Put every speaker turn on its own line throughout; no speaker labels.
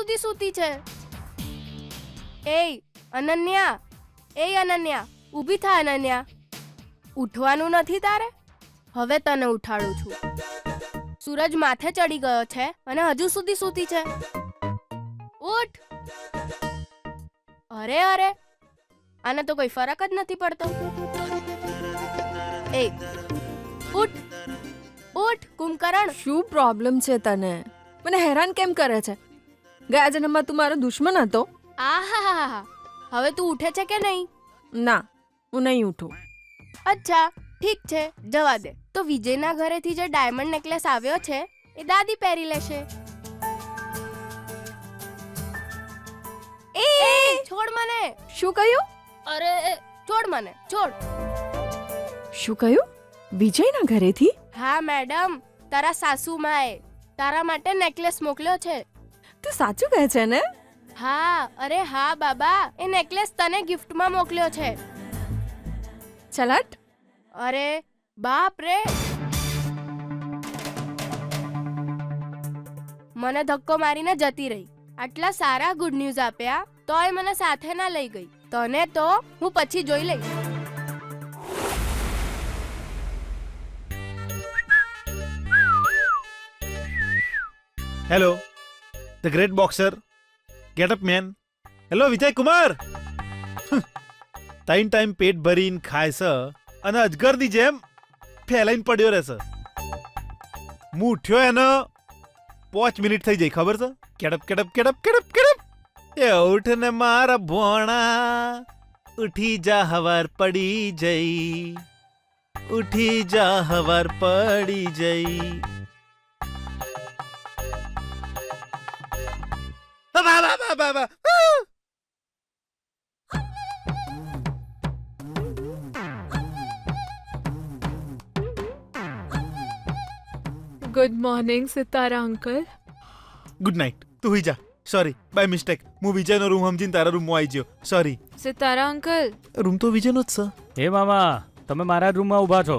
સુધી સૂતી છે. અનન્યા, ઊભી થા અનન્યા. ઉઠવાનું નથી તારે? હવે તને ઉઠાડું છું. સૂરજ માથે ચડી ગયો છે અને હજુ સુધી સૂતી છે. ઉઠ. અરે આને તો કોઈ ફરક જ નથી પડતો. ઉઠ કુંભકરણ.
શું પ્રોબ્લેમ છે તને? મને હેરાન કેમ કરે છે? ગયા જન્મમાં તું મારો દુશ્મન હતો.
આહાહાહા, હવે તું ઉઠે છે કે નહીં?
ના, હું નહીં ઉઠું.
અચ્છા ઠીક છે, જવા દે. તો વિજયના ઘરેથી જે ડાયમંડ નેકલેસ આવ્યો છે એ દાદી પહેરી લેશે. એ છોડ મને.
શું કહ્યું?
અરે છોડ મને, છોડ.
શું કહ્યું? વિજયના ઘરેથી?
હા મેડમ, તારા સાસુમાએ તારા માટે નેકલેસ મોકલ્યો છે.
તું સાચું કહે છે ને?
હા, અરે હા બાબા, એ નેકલેસ તને ગિફ્ટમાં મોકલ્યો છે.
ચલાટ.
અરે બાપ રે, મને ધક્કો મારીને જતી રહી. આટલા સારા ગુડ ન્યૂઝ આપ્યા તોય મને સાથે ના લઈ ગઈ. તને તો હું પછી જોઈ લઈશ.
Hello the great boxer, get up man. Hello Vijay Kumar. ત્રણ ટાઈમ પેટ ભરીને ખાય છે અને અજગરની જેમ ફેલાઈને પડ્યો રહેશે. હું ઉઠ્યો એને 5 મિનિટ થઈ જાય, ખબર છે? કેડપ કેડપ કેડપ કેડપ કેડપ. એ ઉઠ ને મારા ભોણા, ઉઠી જા હવાર પડી જઈ, ઉઠી જા હવાર પડી જઈ.
Good morning Sitara uncle.
Good night. તું હુઈ જા. સોરી, બાય મિસ્ટેક હું વિજયનો રૂમ સમજીને તારા રૂમમાં આવી ગયો. સોરી.
સિતારા અંકલ,
રૂમ તો વિજયનો જ છે.
હે મામા, તમે મારા જ રૂમમાં ઊભા છો.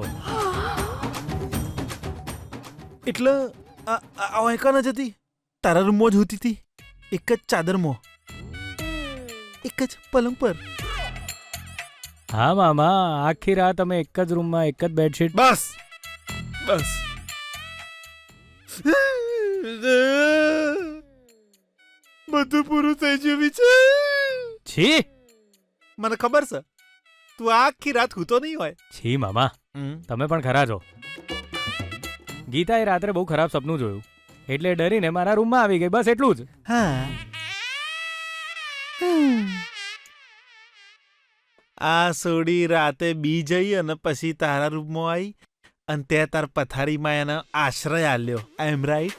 એટલે આ એકા ન જતી, તારા રૂમમાં જ હોતી હતી. એક જ ચાદરમાં, એક જ પલંગ પર.
હા મામા, આખી રાત અમે એક જ રૂમમાં એક જ બેડશીટ.
બસ બસ. બધું પૂરું થઈ ગયું વિજય.
છી,
મને ખબર છે તું આખી રાત હૂતો નહીં હોય.
છી મામા, તમે પણ ખરા છો. ગીતાએ રાત્રે બહુ ખરાબ સપનું જોયું એટલે ડરીને મારા રૂમમાં આવી ગઈ, બસ એટલું જ.
હા, આ સોડી રાતે બી જઈ અને પછી તારા રૂમમાં આવી અને તે તાર પથારીમાં એનો આશ્રય આલ્યો. આઈ એમ રાઈટ?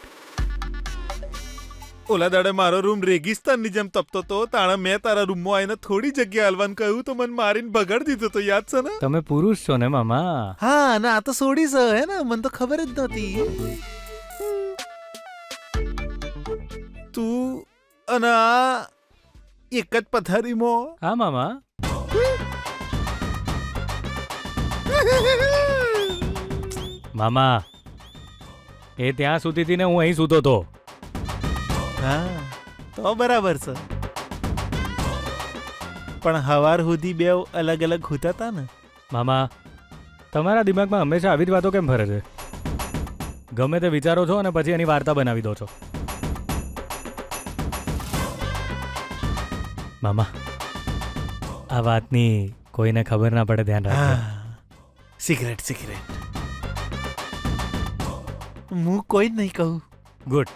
ઓલા દાડે મારો રૂમ રેગિસ્તાનની જેમ તપતો તો, તાણે મેં તારા રૂમમાં આવીને થોડી જગ્યા હાલવાનું કહ્યું તો મને મારીને ભગાડી દીધો તો, યાદ છે ને?
તમે પુરુષ છો ને મામા?
હા, અને આ તો સોડી છે હે ને, મને તો ખબર જ નહોતી. તું અને આ એક જ પથારીમાં?
હા મામા. મામા, એ ત્યાં સૂતી હતી ને હું અહીં સૂતો હતો.
હા, તો બરાબર છે. પણ હવાર સુધી બે અલગ અલગ હોતા હતા ને.
મામા, તમારા દિમાગમાં હંમેશા આવી જ વાતો કેમ ફરે છે? ગમે તે વિચારો છો અને પછી એની વાર્તા બનાવી દો છો. મામા, આ વાતની કોઈને ખબર ના પડે, ધ્યાન રાખજો.
સિગરેટ સિગરેટ હું કોઈ નહીં કહું.
ગુડ.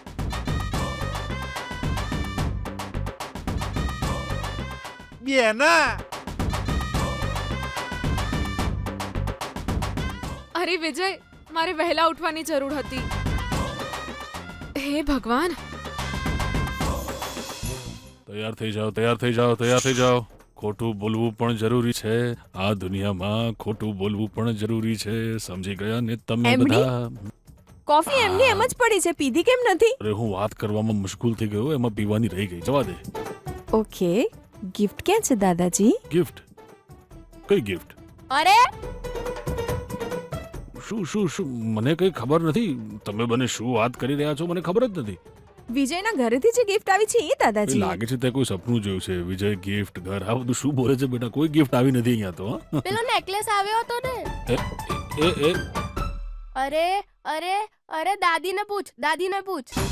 બેના,
અરે વિજય, મારે વહેલા ઉઠવાની જરૂર હતી. હે ભગવાન.
તૈયાર થઈ જાઓ, તૈયાર થઈ જાઓ, તૈયાર થઈ જાઓ. ખોટું બોલવું પણ જરૂરી છે. આ દુનિયામાં ખોટું બોલવું પણ જરૂરી છે. સમજી ગયા ને તમે બધા?
કોફી એમની એમ જ પડી છે, પીધી કેમ નથી?
અરે હું વાત કરવામાં મશગુલ થઈ ગયો, એમાં પીવાની રહી ગઈ. જવા દે.
ઓકે, ગિફ્ટ ક્યાં છે દાદાજી?
ગિફ્ટ? કઈ ગિફ્ટ?
અરે
શું શું શું? મને કઈ ખબર નથી. તમે બને શું વાત કરી રહ્યા છો મને ખબર જ નથી.
વિજયના ઘરેથી જે ગિફ્ટ આવી છે એ
એ
દાદાજી
લાગે છે તે કોઈ સપનું જોયું છે. વિજય ગિફ્ટ ઘર આ બધું શું બોલે છે બેટા? કોઈ ગિફ્ટ આવી નથી અહીંયા તો. હં?
પેલો નેકલેસ આવ્યો હતો ને.
એ
અરે અરે અરે દાદીને પૂછ.